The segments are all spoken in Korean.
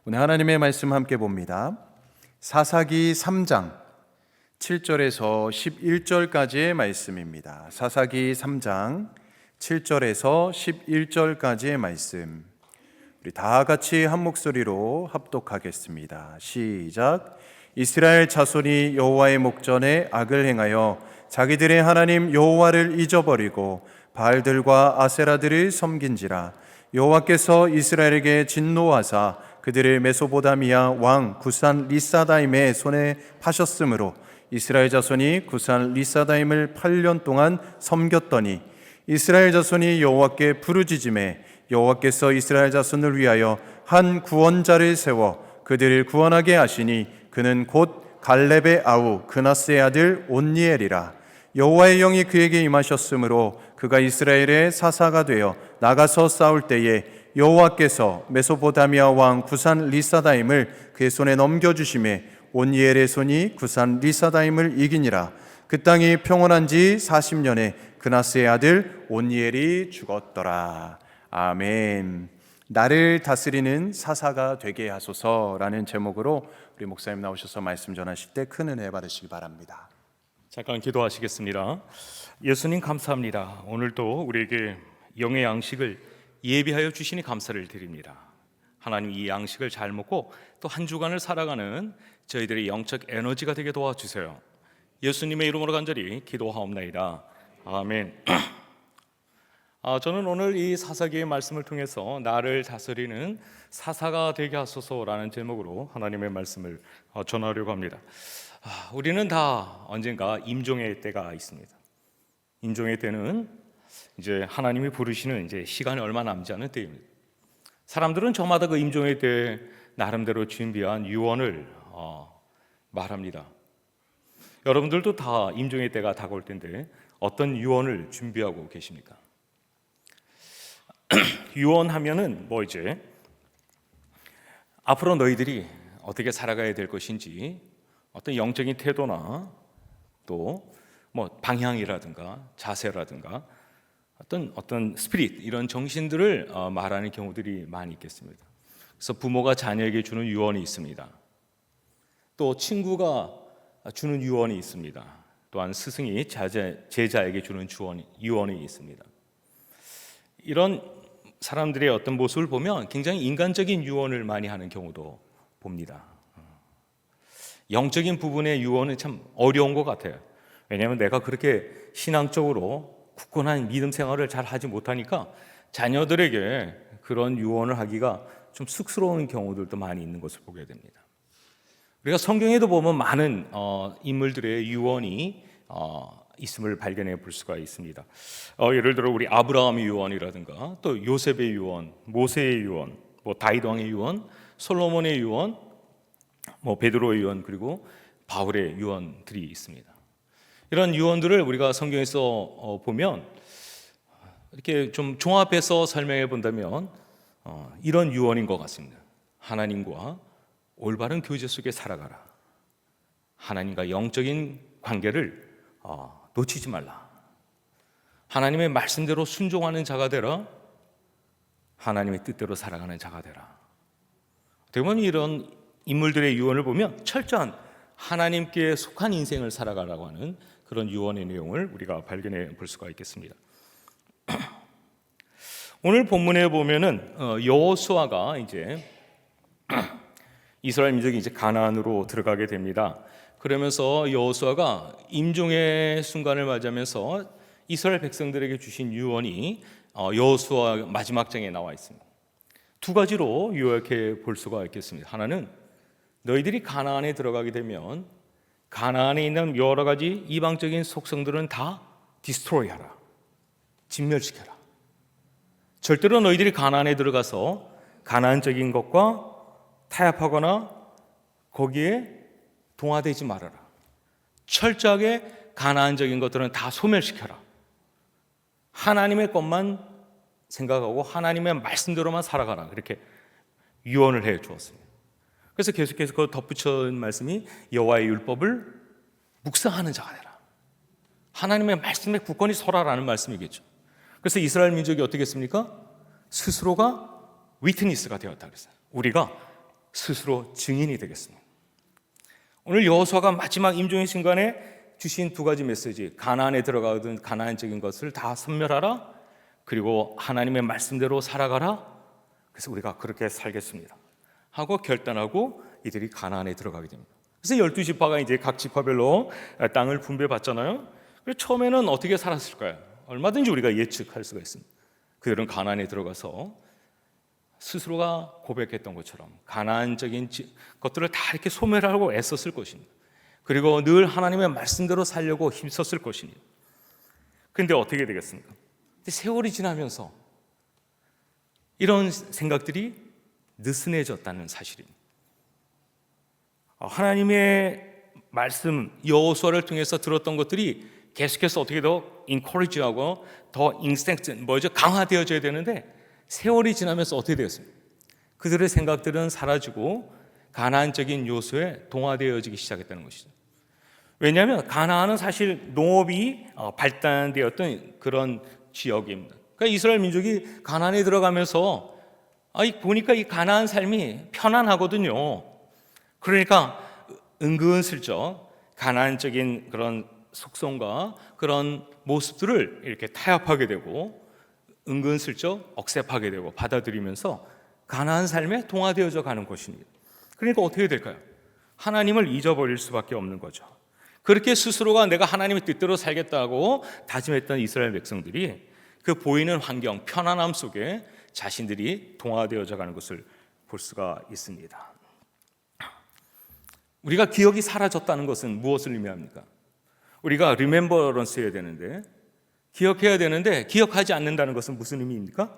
오늘 하나님의 말씀 함께 봅니다. 사사기 3장 7절에서 11절까지의 말씀입니다. 사사기 3장 7절에서 11절까지의 말씀, 우리 다 같이 한 목소리로 합독하겠습니다. 시작. 이스라엘 자손이 여호와의 목전에 악을 행하여 자기들의 하나님 여호와를 잊어버리고 바알들과 아세라들을 섬긴지라. 여호와께서 이스라엘에게 진노하사 그들을 메소보다미아 왕 구산 리사다임의 손에 파셨으므로 이스라엘 자손이 구산 리사다임을 8년 동안 섬겼더니 이스라엘 자손이 여호와께 부르짖음에 여호와께서 이스라엘 자손을 위하여 한 구원자를 세워 그들을 구원하게 하시니 그는 곧 갈렙의 아우 그나스의 아들 온니엘이라. 여호와의 영이 그에게 임하셨으므로 그가 이스라엘의 사사가 되어 나가서 싸울 때에 여호와께서 메소포타미아 왕 구산 리사다임을 그의 손에 넘겨주심에 온니엘의 손이 구산 리사다임을 이기니라. 그 땅이 평온한 지 40년에 그나스의 아들 온니엘이 죽었더라. 아멘. 나를 다스리는 사사가 되게 하소서라는 제목으로 우리 목사님 나오셔서 말씀 전하실 때 큰 은혜 받으시기 바랍니다. 잠깐 기도하시겠습니다. 예수님 감사합니다. 오늘도 우리에게 영의 양식을 예비하여 주시니 감사를 드립니다. 하나님, 이 양식을 잘 먹고 또 한 주간을 살아가는 저희들의 영적 에너지가 되게 도와주세요. 예수님의 이름으로 간절히 기도하옵나이다. 아멘. 저는 오늘 이 사사기의 말씀을 통해서 나를 다스리는 사사가 되게 하소서라는 제목으로 하나님의 말씀을 전하려고 합니다. 우리는 다 언젠가 임종의 때가 있습니다. 임종의 때는 이제 하나님이 부르시는 이제 시간이 얼마 남지 않은 때입니다. 사람들은 저마다 그 임종의 때 나름대로 준비한 유언을 말합니다. 여러분들도 다 임종의 때가 다가올 텐데 어떤 유언을 준비하고 계십니까? 유언하면은 이제 앞으로 너희들이 어떻게 살아가야 될 것인지 어떤 영적인 태도나 또 방향이라든가 자세라든가 어떤 스피릿, 이런 정신들을 말하는 경우들이 많이 있겠습니다. 그래서 부모가 자녀에게 주는 유언이 있습니다. 또 친구가 주는 유언이 있습니다. 또한 스승이 제자에게 주는 유언이 있습니다. 이런 사람들의 어떤 모습을 보면 굉장히 인간적인 유언을 많이 하는 경우도 봅니다. 영적인 부분의 유언은 참 어려운 것 같아요. 왜냐하면 내가 그렇게 신앙적으로 굳건한 믿음 생활을 잘 하지 못하니까 자녀들에게 그런 유언을 하기가 좀 쑥스러운 경우들도 많이 있는 것을 보게 됩니다. 우리가 성경에도 보면 많은 인물들의 유언이 있음을 발견해 볼 수가 있습니다. 예를 들어 우리 아브라함의 유언이라든가 또 요셉의 유언, 모세의 유언, 다윗 왕의 유언, 솔로몬의 유언, 베드로의 유언, 그리고 바울의 유언들이 있습니다. 이런 유언들을 우리가 성경에서 보면 이렇게 좀 종합해서 설명해 본다면 이런 유언인 것 같습니다. 하나님과 올바른 교제 속에 살아가라. 하나님과 영적인 관계를 놓치지 말라. 하나님의 말씀대로 순종하는 자가 되라. 하나님의 뜻대로 살아가는 자가 되라. 대부분 이런 인물들의 유언을 보면 철저한 하나님께 속한 인생을 살아가라고 하는 그런 유언의 내용을 우리가 발견해 볼 수가 있겠습니다. 오늘 본문에 보면은 여호수아가 이제 이스라엘 민족이 이제 가나안으로 들어가게 됩니다. 그러면서 여호수아가 임종의 순간을 맞이하면서 이스라엘 백성들에게 주신 유언이 여호수아 마지막 장에 나와 있습니다. 두 가지로 요약해 볼 수가 있겠습니다. 하나는 너희들이 가나안에 들어가게 되면 가나안에 있는 여러 가지 이방적인 속성들은 다 디스트로이하라, 진멸시켜라. 절대로 너희들이 가나안에 들어가서 가나안적인 것과 타협하거나 거기에 동화되지 말아라. 철저하게 가나안적인 것들은 다 소멸시켜라. 하나님의 것만 생각하고 하나님의 말씀대로만 살아가라. 이렇게 유언을 해 주었습니다. 그래서 계속해서 그 덧붙인 말씀이 여호와의 율법을 묵상하는 자가 되라. 하나님의 말씀에 굳건히 서라라는 말씀이겠죠. 그래서 이스라엘 민족이 어떻게 했습니까? 스스로가 위트니스가 되었다 그랬어요. 우리가 스스로 증인이 되겠습니다. 오늘 여호수아가 마지막 임종의 순간에 주신 두 가지 메시지, 가나안에 들어가든 가나안적인 것을 다 섬멸하라, 그리고 하나님의 말씀대로 살아가라. 그래서 우리가 그렇게 살겠습니다 하고 결단하고 이들이 가나안에 들어가게 됩니다. 그래서 12지파가 이제 각 지파별로 땅을 분배받잖아요. 그래서 처음에는 어떻게 살았을까요? 얼마든지 우리가 예측할 수가 있습니다. 그들은 가나안에 들어가서 스스로가 고백했던 것처럼 가나안적인 것들을 다 이렇게 소멸하고 애썼을 것입니다. 그리고 늘 하나님의 말씀대로 살려고 힘썼을 것입니다. 그런데 어떻게 되겠습니까? 세월이 지나면서 이런 생각들이 느슨해졌다는 사실입니다. 하나님의 말씀 여호수아를 통해서 들었던 것들이 계속해서 어떻게 더 인커리지하고 더 강화되어져야 되는데 세월이 지나면서 어떻게 되었습니까? 그들의 생각들은 사라지고 가나안적인 요소에 동화되어지기 시작했다는 것이죠. 왜냐하면 가나안은 사실 농업이 발달되었던 그런 지역입니다. 그러니까 이스라엘 민족이 가나안에 들어가면서 보니까 이 가나안 삶이 편안하거든요. 그러니까 은근슬쩍 가나안적인 그런 속성과 그런 모습들을 이렇게 타협하게 되고 은근슬쩍 억셉하게 되고 받아들이면서 가나안 삶에 동화되어져 가는 것입니다. 그러니까 어떻게 될까요? 하나님을 잊어버릴 수밖에 없는 거죠. 그렇게 스스로가 내가 하나님의 뜻대로 살겠다고 다짐했던 이스라엘 백성들이 그 보이는 환경, 편안함 속에 자신들이 동화되어져 가는 것을 볼 수가 있습니다. 우리가 기억이 사라졌다는 것은 무엇을 의미합니까? 우리가 remembrance 해야 되는데, 기억해야 되는데 기억하지 않는다는 것은 무슨 의미입니까?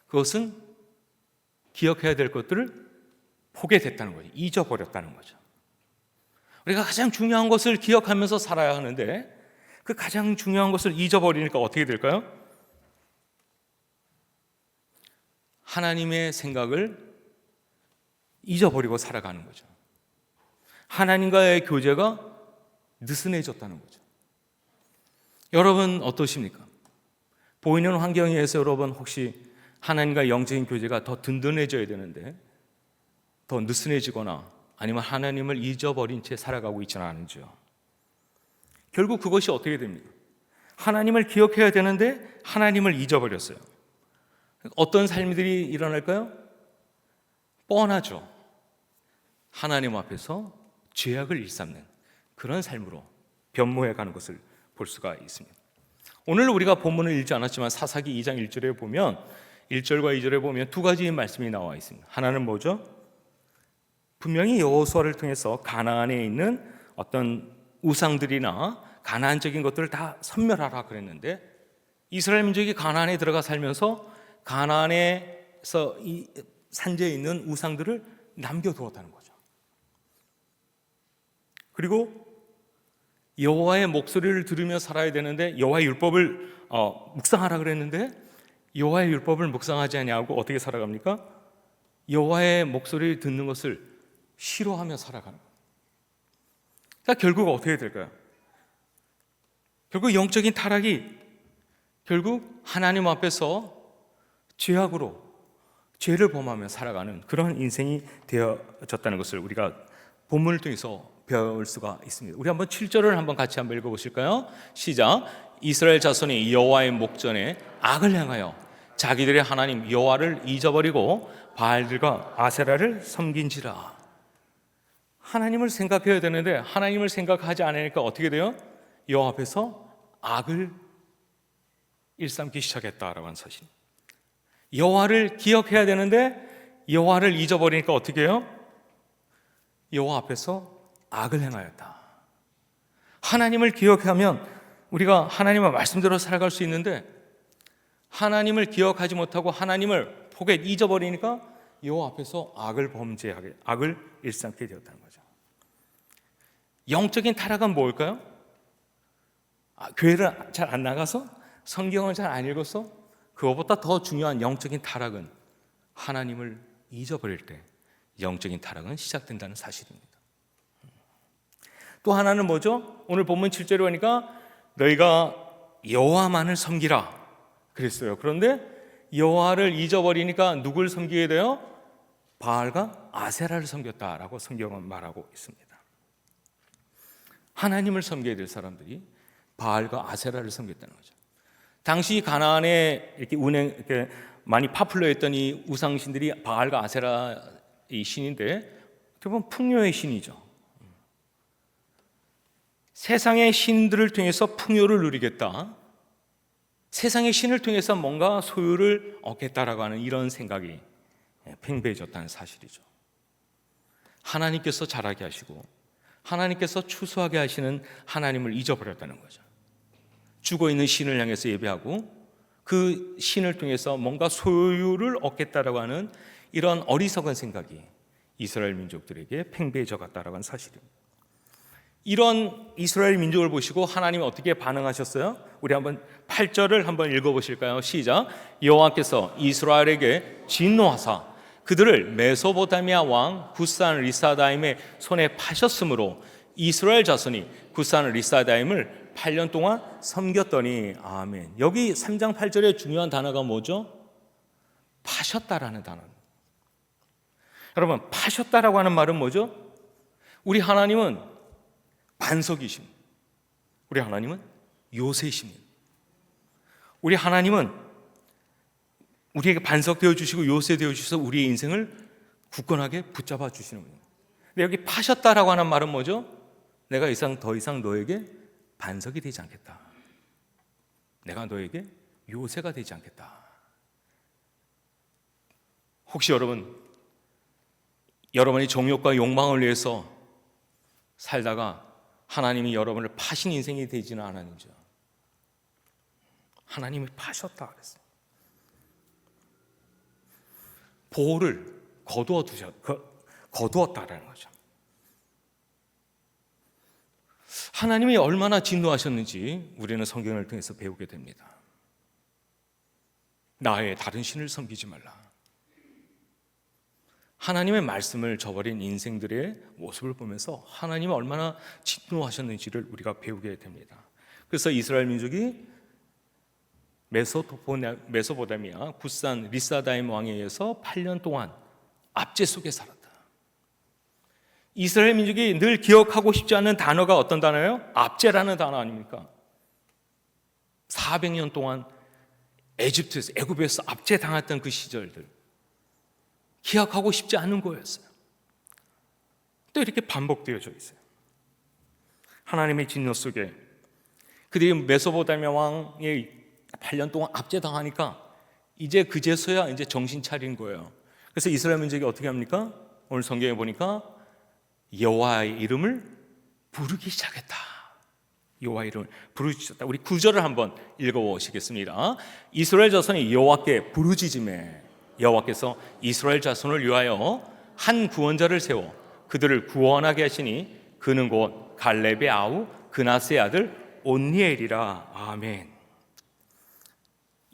그것은 기억해야 될 것들을 포기했다는 거죠. 잊어버렸다는 거죠. 우리가 가장 중요한 것을 기억하면서 살아야 하는데 그 가장 중요한 것을 잊어버리니까 어떻게 될까요? 하나님의 생각을 잊어버리고 살아가는 거죠. 하나님과의 교제가 느슨해졌다는 거죠. 여러분 어떠십니까? 보이는 환경에서 여러분 혹시 하나님과 영적인 교제가 더 든든해져야 되는데 더 느슨해지거나 아니면 하나님을 잊어버린 채 살아가고 있지는 않은지요? 결국 그것이 어떻게 됩니까? 하나님을 기억해야 되는데 하나님을 잊어버렸어요. 어떤 삶들이 일어날까요? 뻔하죠. 하나님 앞에서 죄악을 일삼는 그런 삶으로 변모해 가는 것을 볼 수가 있습니다. 오늘 우리가 본문을 읽지 않았지만 사사기 2장 1절에 보면 1절과 2절에 보면 두 가지 말씀이 나와 있습니다. 하나는 뭐죠? 분명히 여호수아를 통해서 가나안에 있는 어떤 우상들이나 가나안적인 것들을 다 섬멸하라 그랬는데 이스라엘 민족이 가나안에 들어가 살면서 가나안에서 이 산지에 있는 우상들을 남겨두었다는 거죠. 그리고 여호와의 목소리를 들으며 살아야 되는데 여호와의 율법을 묵상하라 그랬는데 여호와의 율법을 묵상하지 아니하고 어떻게 살아갑니까? 여호와의 목소리를 듣는 것을 싫어하며 살아가는 거예요. 그러니까 결국 어떻게 될까요? 결국 영적인 타락이 결국 하나님 앞에서 죄악으로 죄를 범하며 살아가는 그런 인생이 되어졌다는 것을 우리가 본문을 통해서 배울 수가 있습니다. 우리 한번 7절을 한번 같이 한번 읽어보실까요? 시작. 이스라엘 자손이 여호와의 목전에 악을 행하여 자기들의 하나님 여호와를 잊어버리고 바알들과 아세라를 섬긴지라. 하나님을 생각해야 되는데 하나님을 생각하지 않으니까 어떻게 돼요? 여호와 앞에서 악을 일삼기 시작했다라고 하는 사실. 여호와를 기억해야 되는데 여호와를 잊어버리니까 어떻게 해요? 여호와 앞에서 악을 행하였다. 하나님을 기억하면 우리가 하나님의 말씀대로 살아갈 수 있는데 하나님을 기억하지 못하고 하나님을 잊어버리니까 여호와 앞에서 악을 일삼게 되었다는 거죠. 영적인 타락은 뭘까요? 교회를 잘 안 나가서 성경을 잘 안 읽어서 그것보다 더 중요한 영적인 타락은 하나님을 잊어버릴 때 영적인 타락은 시작된다는 사실입니다. 또 하나는 뭐죠? 오늘 본문 7절에 보니까 너희가 여호와만을 섬기라 그랬어요. 그런데 여호와를 잊어버리니까 누굴 섬기게 돼요? 바알과 아세라를 섬겼다라고 성경은 말하고 있습니다. 하나님을 섬겨야 될 사람들이 바알과 아세라를 섬겼다는 거죠. 당시 가나안에 이렇게 많이 파퓰러했던 이 우상신들이 바알과 아세라 이 신인데 어떻게 보면 풍요의 신이죠. 세상의 신들을 통해서 풍요를 누리겠다, 세상의 신을 통해서 뭔가 소유를 얻겠다라고 하는 이런 생각이 팽배해졌다는 사실이죠. 하나님께서 자라게 하시고 하나님께서 추수하게 하시는 하나님을 잊어버렸다는 거죠. 죽어있는 신을 향해서 예배하고 그 신을 통해서 뭔가 소유를 얻겠다라고 하는 이런 어리석은 생각이 이스라엘 민족들에게 팽배해져 갔다라고 하는 사실입니다. 이런 이스라엘 민족을 보시고 하나님이 어떻게 반응하셨어요? 우리 한번 8절을 한번 읽어보실까요? 시작. 여호와께서 이스라엘에게 진노하사 그들을 메소포타미아 왕 굿산 리사다임의 손에 파셨으므로 이스라엘 자손이 굿산 리사다임을 8년 동안 섬겼더니. 아멘. 여기 3장 8절의 중요한 단어가 뭐죠? 파셨다라는 단어입니다. 여러분, 파셨다라고 하는 말은 뭐죠? 우리 하나님은 반석이십니다. 우리 하나님은 요새십니다. 우리 하나님은 우리에게 반석 되어주시고 요새 되어주셔서 우리의 인생을 굳건하게 붙잡아 주시는 거예요. 근데 여기 파셨다라고 하는 말은 뭐죠? 내가 더 이상 너에게 반석이 되지 않겠다. 내가 너에게 요새가 되지 않겠다. 혹시 여러분이 정욕과 욕망을 위해서 살다가 하나님이 여러분을 파신 인생이 되지는 않았는지요? 하나님이 파셨다 그랬어요. 보호를 거두었다라는 거죠. 하나님이 얼마나 진노하셨는지 우리는 성경을 통해서 배우게 됩니다. 나의 다른 신을 섬기지 말라. 하나님의 말씀을 저버린 인생들의 모습을 보면서 하나님이 얼마나 진노하셨는지를 우리가 배우게 됩니다. 그래서 이스라엘 민족이 메소포타미아 굿산 리사다임 왕에 의해서 8년 동안 압제 속에 살았다. 이스라엘 민족이 늘 기억하고 싶지 않은 단어가 어떤 단어예요? 압제라는 단어 아닙니까? 400년 동안 애굽에서 압제당했던 그 시절들 기억하고 싶지 않은 거였어요. 또 이렇게 반복되어져 있어요. 하나님의 진노 속에 그들이 메소포타미아 왕의 8년 동안 압제당하니까 이제 그제서야 이제 정신 차린 거예요. 그래서 이스라엘 민족이 어떻게 합니까? 오늘 성경에 보니까 여호와의 이름을 부르기 시작했다. 여호와의 이름을 부르기 시작했다. 우리 9절을 한번 읽어보시겠습니다. 이스라엘 자손이 여호와께 부르짖음에 여호와께서 이스라엘 자손을 위하여 한 구원자를 세워 그들을 구원하게 하시니 그는 곧 갈렙의 아우 그나스의 아들 온니엘이라. 아멘.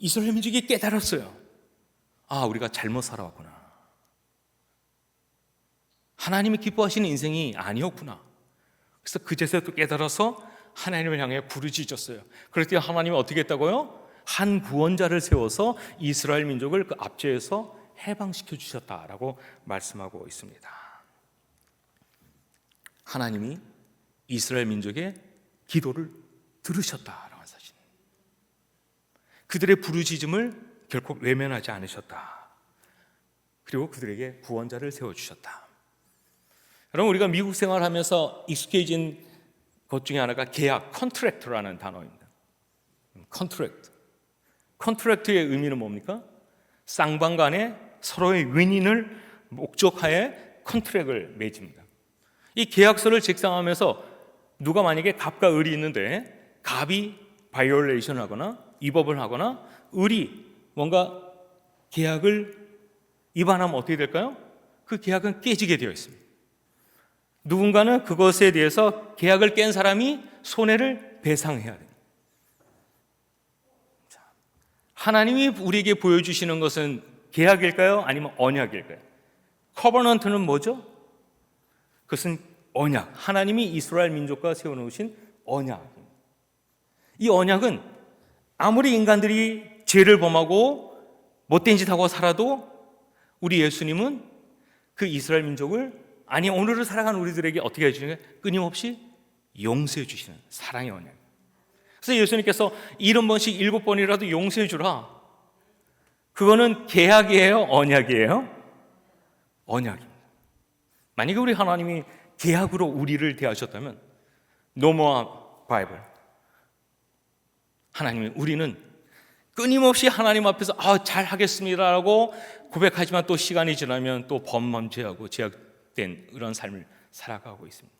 이스라엘 민족이 깨달았어요. 아, 우리가 잘못 살아왔구나. 하나님이 기뻐하시는 인생이 아니었구나. 그래서 그제서야 또 깨달아서 하나님을 향해 부르짖었어요. 그랬더니 하나님이 어떻게 했다고요? 한 구원자를 세워서 이스라엘 민족을 그 압제에서 해방시켜 주셨다라고 말씀하고 있습니다. 하나님이 이스라엘 민족의 기도를 들으셨다라는 사실. 그들의 부르짖음을 결코 외면하지 않으셨다. 그리고 그들에게 구원자를 세워주셨다. 여러분, 우리가 미국 생활하면서 익숙해진 것 중에 하나가 계약, 컨트랙트라는 단어입니다. 컨트랙트의 의미는 뭡니까? 쌍방 간에 서로의 윈윈을 목적하에 컨트랙을 맺습니다. 이 계약서를 작성하면서 누가 만약에 갑과 을이 있는데 갑이 바이올레이션을 하거나 위법을 하거나 을이 뭔가 계약을 위반하면 어떻게 될까요? 그 계약은 깨지게 되어 있습니다. 누군가는 그것에 대해서 계약을 깬 사람이 손해를 배상해야 됩니다. 하나님이 우리에게 보여주시는 것은 계약일까요? 아니면 언약일까요? 커버넌트는 뭐죠? 그것은 언약. 하나님이 이스라엘 민족과 세워놓으신 언약입니다. 이 언약은 아무리 인간들이 죄를 범하고 못된 짓 하고 살아도 우리 예수님은 그 이스라엘 민족을, 아니 오늘을 살아가는 우리들에게 어떻게 해주시는 거예요? 끊임없이 용서해 주시는 사랑의 언약. 그래서 예수님께서 70번씩 7번이라도 용서해 주라. 그거는 계약이에요? 언약이에요? 언약입니다. 만약에 우리 하나님이 계약으로 우리를 대하셨다면 No more Bible. 하나님이, 우리는 끊임없이 하나님 앞에서 잘하겠습니다라고 고백하지만 또 시간이 지나면 또 범죄하고 제약된 이런 삶을 살아가고 있습니다.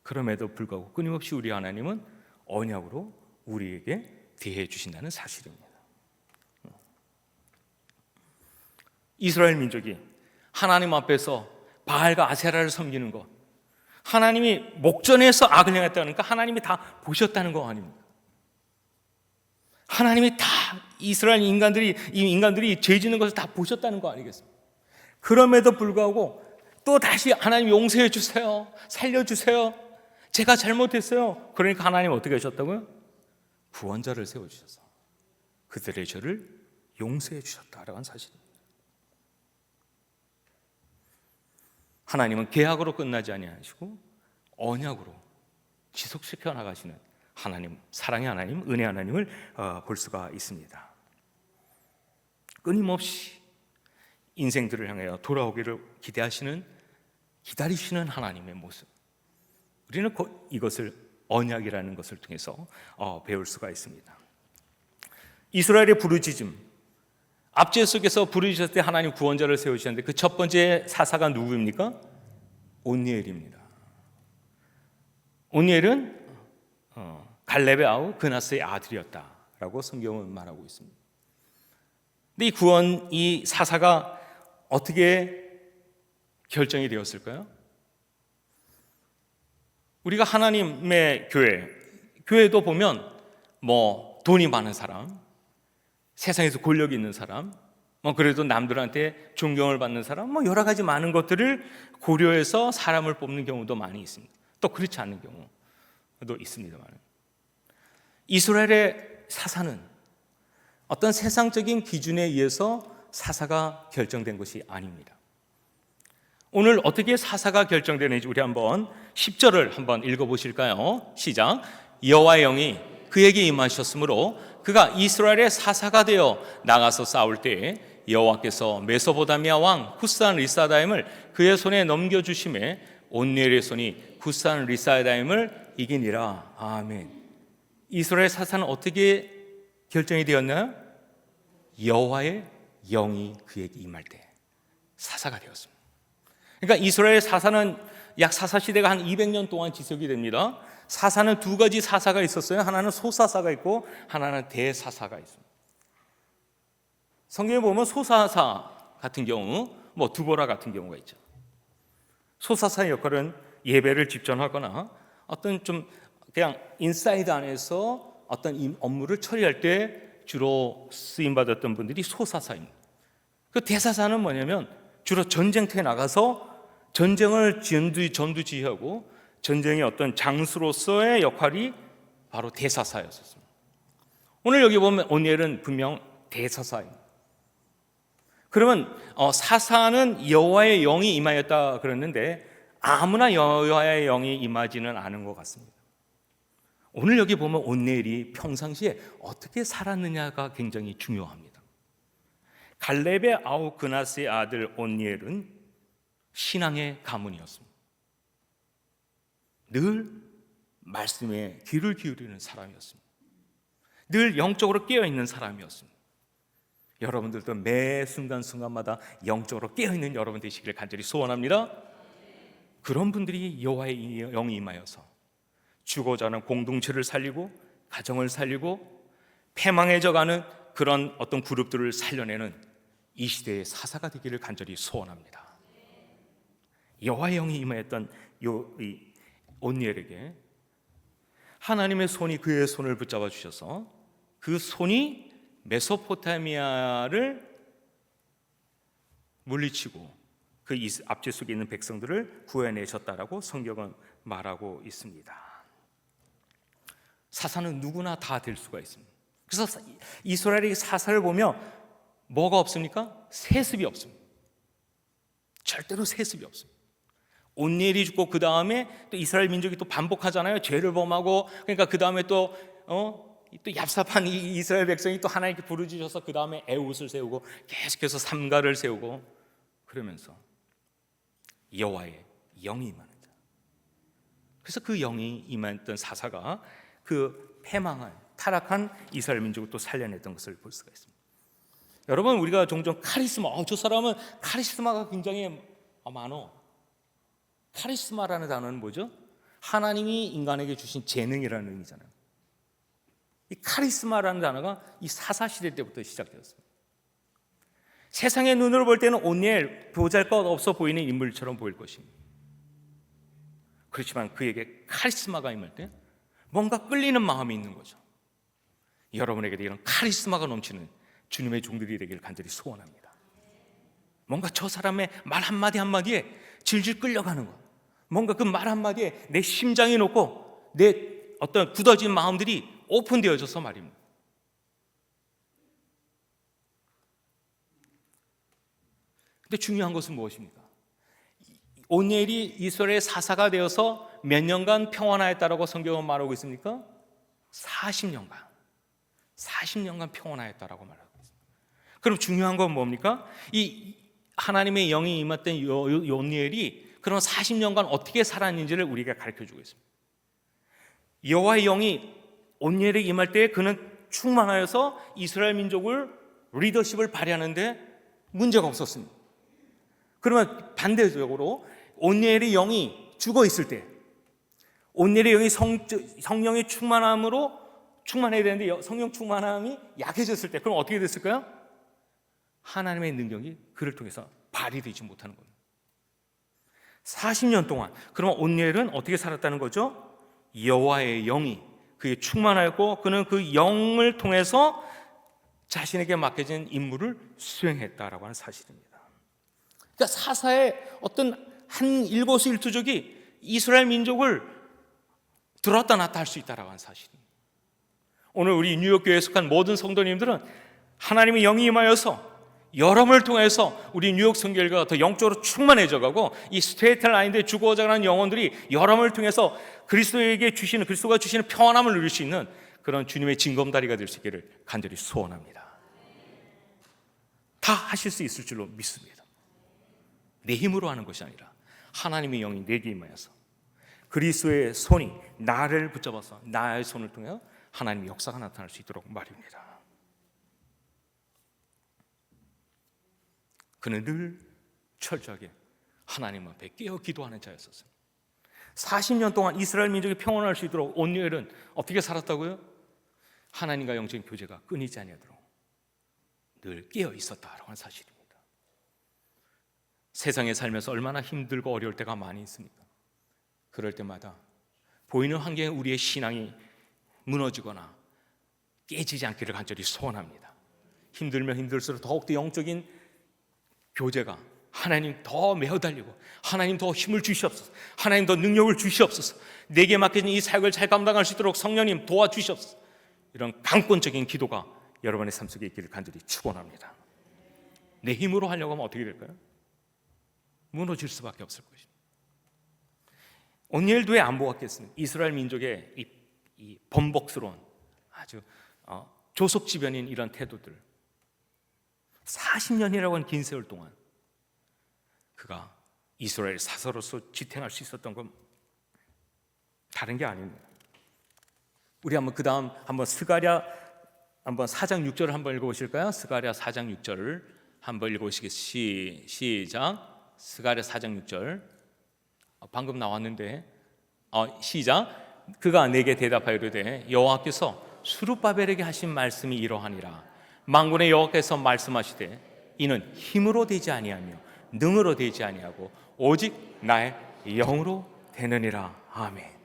그럼에도 불구하고 끊임없이 우리 하나님은 언약으로 우리에게 대해 주신다는 사실입니다. 이스라엘 민족이 하나님 앞에서 바알과 아세라를 섬기는 것, 하나님이 목전에서 악을 행했다니까 하나님이 다 보셨다는 거 아닙니까? 하나님이 다 이스라엘 인간들이 죄 짓는 것을 다 보셨다는 거 아니겠습니까? 그럼에도 불구하고 또 다시 하나님 용서해 주세요, 살려주세요, 제가 잘못했어요. 그러니까 하나님 어떻게 하셨다고요? 구원자를 세워주셔서 그들의 죄를 용서해 주셨다라는 사실입니다. 하나님은 계약으로 끝나지 아니하시고 언약으로 지속시켜 나가시는 하나님, 사랑의 하나님, 은혜 하나님을 볼 수가 있습니다. 끊임없이 인생들을 향하여 돌아오기를 기다리시는 하나님의 모습, 우리는 이것을 언약이라는 것을 통해서 배울 수가 있습니다. 이스라엘의 부르짖음, 압제 속에서 부르짖었을 때 하나님 구원자를 세우시는데 그 첫 번째 사사가 누구입니까? 온니엘입니다. 온니엘은 갈렙의 아우 그나스의 아들이었다라고 성경은 말하고 있습니다. 근데 이 사사가 어떻게 결정이 되었을까요? 우리가 하나님의 교회도 보면 돈이 많은 사람, 세상에서 권력이 있는 사람, 그래도 남들한테 존경을 받는 사람, 여러 가지 많은 것들을 고려해서 사람을 뽑는 경우도 많이 있습니다. 또 그렇지 않은 경우도 있습니다만, 이스라엘의 사사는 어떤 세상적인 기준에 의해서 사사가 결정된 것이 아닙니다. 오늘 어떻게 사사가 결정되는지 우리 한번 10절을 한번 읽어보실까요? 시작. 여호와의 영이 그에게 임하셨으므로 그가 이스라엘의 사사가 되어 나가서 싸울 때에 여호와께서 메소포타미아 왕 굿산 리사다임을 그의 손에 넘겨주심에 온니엘의 손이 굿산 리사다임을 이기니라. 아멘. 이스라엘 사사는 어떻게 결정이 되었나요? 여호와의 영이 그에게 임할 때 사사가 되었습니다. 그러니까 이스라엘 사사는 약 사사 시대가 한 200년 동안 지속이 됩니다. 사사는 두 가지 사사가 있었어요. 하나는 소사사가 있고 하나는 대사사가 있습니다. 성경에 보면 소사사 같은 경우, 두보라 같은 경우가 있죠. 소사사의 역할은 예배를 집전하거나 어떤 좀 그냥 인사이드 안에서 어떤 업무를 처리할 때 주로 쓰임받았던 분들이 소사사입니다. 그 대사사는 뭐냐면 주로 전쟁터에 나가서 전쟁을 전두지휘하고 전쟁의 어떤 장수로서의 역할이 바로 대사사였습니다. 오늘 여기 보면 온니엘은 분명 대사사입니다. 그러면 사사는 여호와의 영이 임하였다 그랬는데 아무나 여호와의 영이 임하지는 않은 것 같습니다. 오늘 여기 보면 온니엘이 평상시에 어떻게 살았느냐가 굉장히 중요합니다. 갈렙의 아우 그나스의 아들 온니엘은 신앙의 가문이었습니다. 늘 말씀에 귀를 기울이는 사람이었습니다. 늘 영적으로 깨어있는 사람이었습니다. 여러분들도 매 순간순간마다 영적으로 깨어있는 여러분 되시기를 간절히 소원합니다. 그런 분들이 여호와의 영이 임하여서 죽어가는 하는 공동체를 살리고 가정을 살리고 패망해져가는 그런 어떤 그룹들을 살려내는 이 시대의 사사가 되기를 간절히 소원합니다. 여호와의 영이 임하였던 이 온니엘에게 하나님의 손이 그의 손을 붙잡아 주셔서 그 손이 메소포타미아를 물리치고 그 압제 속에 있는 백성들을 구해내셨다라고 성경은 말하고 있습니다. 사사는 누구나 다 될 수가 있습니다. 그래서 이스라엘의 사사를 보면 뭐가 없습니까? 세습이 없습니다. 절대로 세습이 없습니다. 온니엘이 죽고 그 다음에 또 이스라엘 민족이 또 반복하잖아요. 죄를 범하고, 그러니까 그 다음에 또 얍삽한 이 이스라엘 백성이 또 하나님께 부르짖어서 그 다음에 에웃을 세우고 계속해서 삼가를 세우고 그러면서 여호와의 영이 임하는 자. 그래서 그 영이 임했던 사사가 그 패망한 타락한 이스라엘 민족을 또 살려냈던 것을 볼 수가 있습니다. 여러분, 우리가 종종 카리스마, 저 사람은 카리스마가 굉장히 많어. 카리스마라는 단어는 뭐죠? 하나님이 인간에게 주신 재능이라는 의미잖아요. 이 카리스마라는 단어가 이 사사시대 때부터 시작되었습니다. 세상의 눈으로 볼 때는 온니엘, 보잘것없어 보이는 인물처럼 보일 것입니다. 그렇지만 그에게 카리스마가 임할 때 뭔가 끌리는 마음이 있는 거죠. 여러분에게도 이런 카리스마가 넘치는 주님의 종들이 되기를 간절히 소원합니다. 뭔가 저 사람의 말 한마디 한마디에 질질 끌려가는 것, 뭔가 그 말 한마디에 내 심장이 녹고 내 어떤 굳어진 마음들이 오픈되어져서 말입니다. 근데 중요한 것은 무엇입니까? 온니엘이 이스라엘의 사사가 되어서 몇 년간 평안하였다라고 성경은 말하고 있습니까? 40년간 평안하였다라고 말하고 있습니다. 그럼 중요한 건 뭡니까? 이 하나님의 영이 임했던 온니엘이 그런 40년간 어떻게 살았는지를 우리가 가르쳐주고 있습니다. 여호와의 영이 온니엘에 임할 때 그는 충만하여서 이스라엘 민족을 리더십을 발휘하는데 문제가 없었습니다. 그러면 반대적으로 온니엘의 영이 죽어 있을 때, 온니엘의 영이 성령의 충만함으로 충만해야 되는데 성령 충만함이 약해졌을 때, 그럼 어떻게 됐을까요? 하나님의 능력이 그를 통해서 발휘되지 못하는 겁니다. 40년 동안 그러면 온니엘은 어떻게 살았다는 거죠? 여호와의 영이 그에 충만하였고 그는 그 영을 통해서 자신에게 맡겨진 임무를 수행했다라고 하는 사실입니다. 그러니까 사사의 어떤 한 일거수일투족이 이스라엘 민족을 들었다 놨다 할 수 있다라고 하는 사실입니다. 오늘 우리 뉴욕교회에 속한 모든 성도님들은 하나님의 영이 임하여서 여러분을 통해서 우리 뉴욕 성결교회가 더 영적으로 충만해져가고 이 스테이트 라인에 죽어가는 자는 영혼들이 여러분을 통해서 그리스도가 주시는 평안함을 누릴 수 있는 그런 주님의 징검다리가 될 수 있기를 간절히 소원합니다. 다 하실 수 있을 줄로 믿습니다. 내 힘으로 하는 것이 아니라 하나님의 영이 내게 임하여서 그리스도의 손이 나를 붙잡아서 나의 손을 통해 하나님의 역사가 나타날 수 있도록 말입니다. 그는 늘 철저하게 하나님 앞에 깨어 기도하는 자였었어요. 40년 동안 이스라엘 민족이 평안할 수 있도록 온니엘은 어떻게 살았다고요? 하나님과 영적인 교제가 끊이지 아니하도록 늘 깨어 있었다라고 하는 사실입니다. 세상에 살면서 얼마나 힘들고 어려울 때가 많이 있습니까? 그럴 때마다 보이는 환경에 우리의 신앙이 무너지거나 깨지지 않기를 간절히 소원합니다. 힘들면 힘들수록 더욱더 영적인 교제가 하나님 더 메어달리고 하나님 더 힘을 주시옵소서, 하나님 더 능력을 주시옵소서, 내게 맡겨진 이 사역을 잘 감당할 수 있도록 성령님 도와주시옵소서, 이런 강권적인 기도가 여러분의 삶 속에 있기를 간절히 축원합니다. 내 힘으로 하려고 하면 어떻게 될까요? 무너질 수밖에 없을 것입니다. 온니엘도 왜 안 보았겠습니까? 이스라엘 민족의 이 번복스러운 아주 조속지변인 이런 태도들, 40년이라고 하는 긴 세월 동안 그가 이스라엘 사사로서 지탱할 수 있었던 건 다른 게 아닙니다. 우리 한번 그 다음 한번 스가랴 한번 4장 6절을 한번 읽어보실까요? 스가랴 4장 6절을 한번 읽어보시겠습니다. 시작. 스가랴 4장 6절 방금 나왔는데 시작. 그가 내게 대답하이르되 여호와께서 스룹바벨에게 하신 말씀이 이러하니라. 만군의 여호와께서 말씀하시되 이는 힘으로 되지 아니하며 능으로 되지 아니하고 오직 나의 영으로 되느니라. 아멘.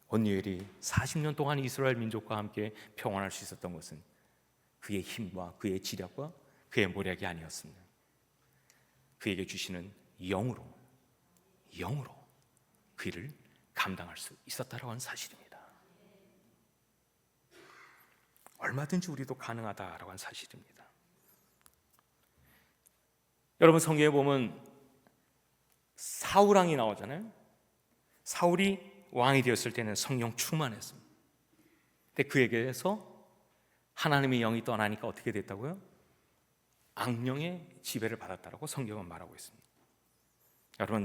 온니엘이 40년 동안 이스라엘 민족과 함께 평안할 수 있었던 것은 그의 힘과 그의 지략과 그의 모략이 아니었습니다. 그에게 주시는 영으로 그 일을 감당할 수 있었다라고 하는 사실입니다. 얼마든지 우리도 가능하다라고 하는 사실입니다. 여러분 성경에 보면 사울왕이 나오잖아요. 사울이 왕이 되었을 때는 성령 충만했습니다. 근데 그에게서 하나님의 영이 떠나니까 어떻게 됐다고요? 악령의 지배를 받았다라고 성경은 말하고 있습니다.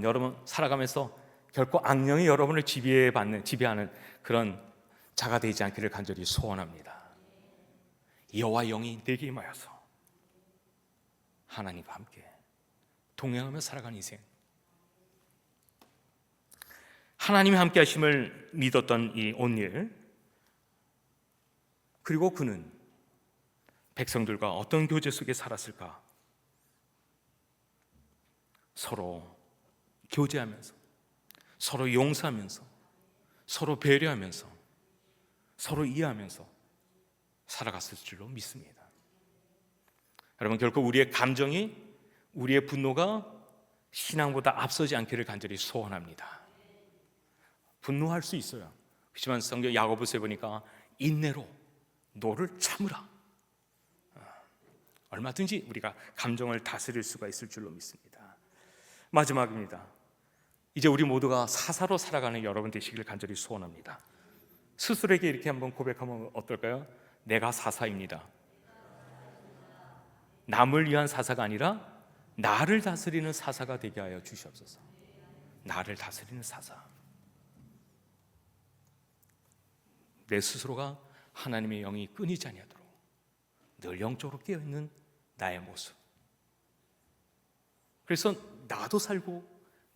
여러분 살아가면서 결코 악령이 여러분을 지배하는 그런 자가 되지 않기를 간절히 소원합니다. 여호와 영이 내게 임하여서 하나님과 함께 동행하며 살아가는 인생, 하나님이 함께 하심을 믿었던 이 온니엘, 그리고 그는 백성들과 어떤 교제 속에 살았을까? 서로 교제하면서, 서로 용서하면서, 서로 배려하면서, 서로 이해하면서 살아갔을 줄로 믿습니다. 여러분, 결코 우리의 감정이, 우리의 분노가 신앙보다 앞서지 않기를 간절히 소원합니다. 분노할 수 있어요. 그렇지만 성경 야고보서에 보니까 인내로 너를 참으라. 얼마든지 우리가 감정을 다스릴 수가 있을 줄로 믿습니다. 마지막입니다. 이제 우리 모두가 사사로 살아가는 여러분 되시기를 간절히 소원합니다. 스스로에게 이렇게 한번 고백하면 어떨까요? 내가 사사입니다. 남을 위한 사사가 아니라 나를 다스리는 사사가 되게 하여 주시옵소서. 나를 다스리는 사사. 내 스스로가 하나님의 영이 끊이지 아니하도록 늘 영적으로 깨어있는 나의 모습. 그래서 나도 살고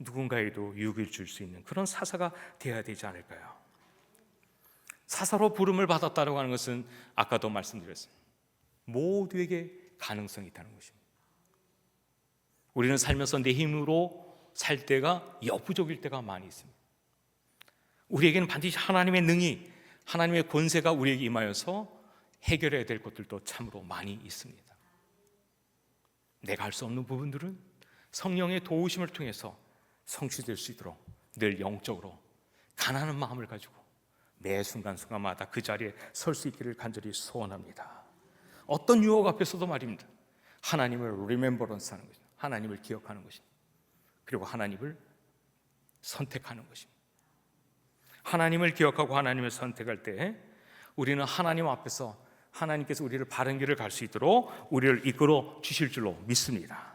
누군가에도 유익을 줄 수 있는 그런 사사가 되어야 되지 않을까요? 사사로 부름을 받았다고 하는 것은 아까도 말씀드렸습니다. 모두에게 가능성이 있다는 것입니다. 우리는 살면서 내 힘으로 살 때가 역부족일 때가 많이 있습니다. 우리에게는 반드시 하나님의 능히, 하나님의 권세가 우리에게 임하여서 해결해야 될 것들도 참으로 많이 있습니다. 내가 할 수 없는 부분들은 성령의 도우심을 통해서 성취될 수 있도록 늘 영적으로 가난한 마음을 가지고 매 순간순간마다 그 자리에 설 수 있기를 간절히 소원합니다. 어떤 유혹 앞에서도 말입니다. 하나님을 remembrance 하는 것입니다. 하나님을 기억하는 것입니다. 그리고 하나님을 선택하는 것입니다. 하나님을 기억하고 하나님을 선택할 때 우리는 하나님 앞에서 하나님께서 우리를 바른 길을 갈 수 있도록 우리를 이끌어 주실 줄로 믿습니다.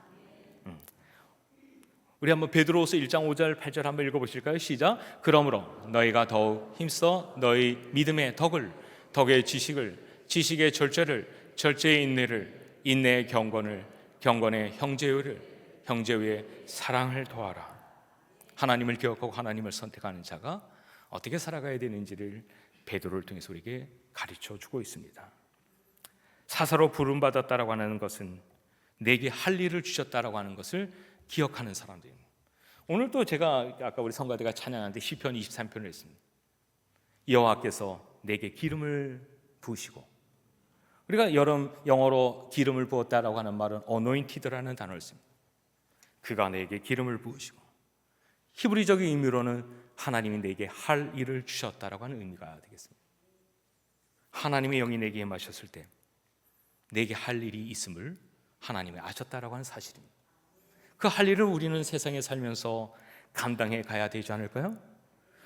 우리 한번 베드로후서 1장 5절 8절 한번 읽어보실까요? 시작. 그러므로 너희가 더욱 힘써 너희 믿음의 덕을, 덕의 지식을, 지식의 절제를, 절제의 인내를, 인내의 경건을, 경건의 형제의를, 형제의 사랑을 도하라. 하나님을 기억하고 하나님을 선택하는 자가 어떻게 살아가야 되는지를 베드로를 통해서 우리에게 가르쳐 주고 있습니다. 사사로 부름받았다라고 하는 것은 내게 할 일을 주셨다라고 하는 것을 기억하는 사람들입니다. 오늘 또 제가 아까 우리 성가대가 찬양하는데 시편 23편을 했습니다. 여호와께서 내게 기름을 부으시고, 우리가 영어로 기름을 부었다라고 하는 말은 anointed라는 단어를 씁니다. 그가 내게 기름을 부으시고, 히브리적인 의미로는 하나님이 내게 할 일을 주셨다라고 하는 의미가 되겠습니다. 하나님의 영이 내게 임하셨을 때 내게 할 일이 있음을 하나님이 아셨다라고 하는 사실입니다. 그 할 일을 우리는 세상에 살면서 감당해 가야 되지 않을까요?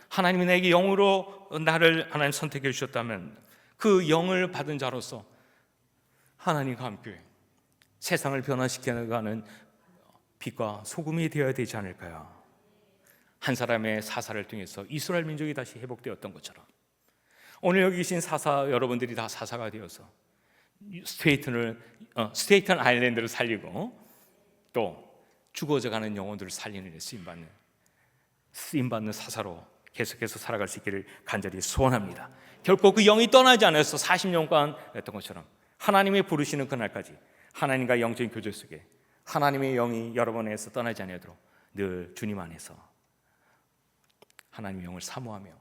하나님이 내게 영으로 나를 하나님 선택해 주셨다면 그 영을 받은 자로서 하나님과 함께 세상을 변화시켜가는 빛과 소금이 되어야 되지 않을까요? 한 사람의 사사를 통해서 이스라엘 민족이 다시 회복되었던 것처럼 오늘 여기 계신 사사 여러분들이 다 사사가 되어서 스테이튼 아일랜드를 살리고 또 죽어져가는 영혼들을 살리는 데 쓰임받는 사사로 계속해서 살아갈 수 있기를 간절히 소원합니다. 결코 그 영이 떠나지 않아서 40년간 했던 것처럼 하나님이 부르시는 그날까지 하나님과 영적인 교제 속에 하나님의 영이 여러분에서 떠나지 않도록 늘 주님 안에서 하나님의 영을 사모하며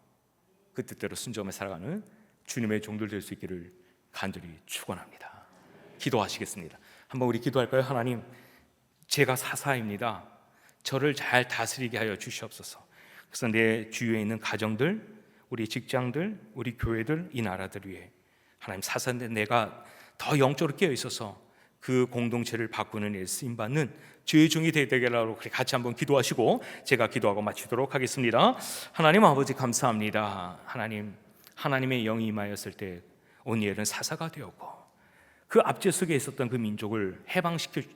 그 뜻대로 순종하며 살아가는 주님의 종들 될 수 있기를 간절히 축원합니다. 기도하시겠습니다. 한번 우리 기도할까요? 하나님, 제가 사사입니다. 저를 잘 다스리게 하여 주시옵소서. 그래서 내 주위에 있는 가정들, 우리 직장들, 우리 교회들, 이 나라들 위해 하나님 사사인데 내가 더 영적으로 깨어 있어서 그 공동체를 바꾸는 일 쓰임받는 주의 종이 되게라고 같이 한번 기도하시고 제가 기도하고 마치도록 하겠습니다. 하나님 아버지 감사합니다. 하나님의 영이 임하였을 때 온니엘은 사사가 되었고 그 압제 속에 있었던 그 민족을 해방시킬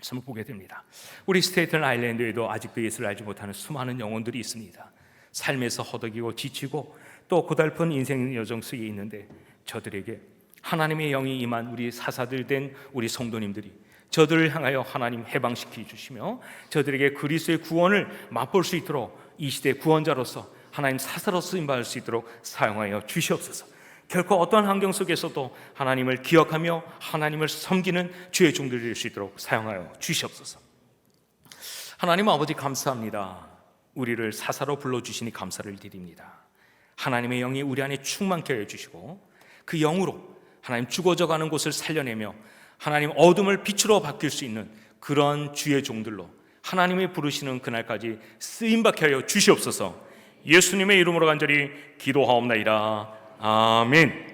것을 보게 됩니다. 우리 스테이튼 아일랜드에도 아직도 예수를 알지 못하는 수많은 영혼들이 있습니다. 삶에서 허덕이고 지치고 또 고달픈 인생 여정 속에 있는데 저들에게 하나님의 영이 임한 우리 사사들 된 우리 성도님들이 저들을 향하여 하나님 해방시켜 주시며 저들에게 그리스도의 구원을 맛볼 수 있도록 이 시대 구원자로서 하나님 사사로 쓰임받을 수 있도록 사용하여 주시옵소서. 결코 어떠한 환경 속에서도 하나님을 기억하며 하나님을 섬기는 주의 종들이 될 수 있도록 사용하여 주시옵소서. 하나님 아버지 감사합니다. 우리를 사사로 불러주시니 감사를 드립니다. 하나님의 영이 우리 안에 충만케 해주시고 그 영으로 하나님 죽어져가는 곳을 살려내며 하나님 어둠을 빛으로 바뀔 수 있는 그런 주의 종들로 하나님이 부르시는 그날까지 쓰임받게 하여 주시옵소서. 예수님의 이름으로 간절히 기도하옵나이다. 아멘.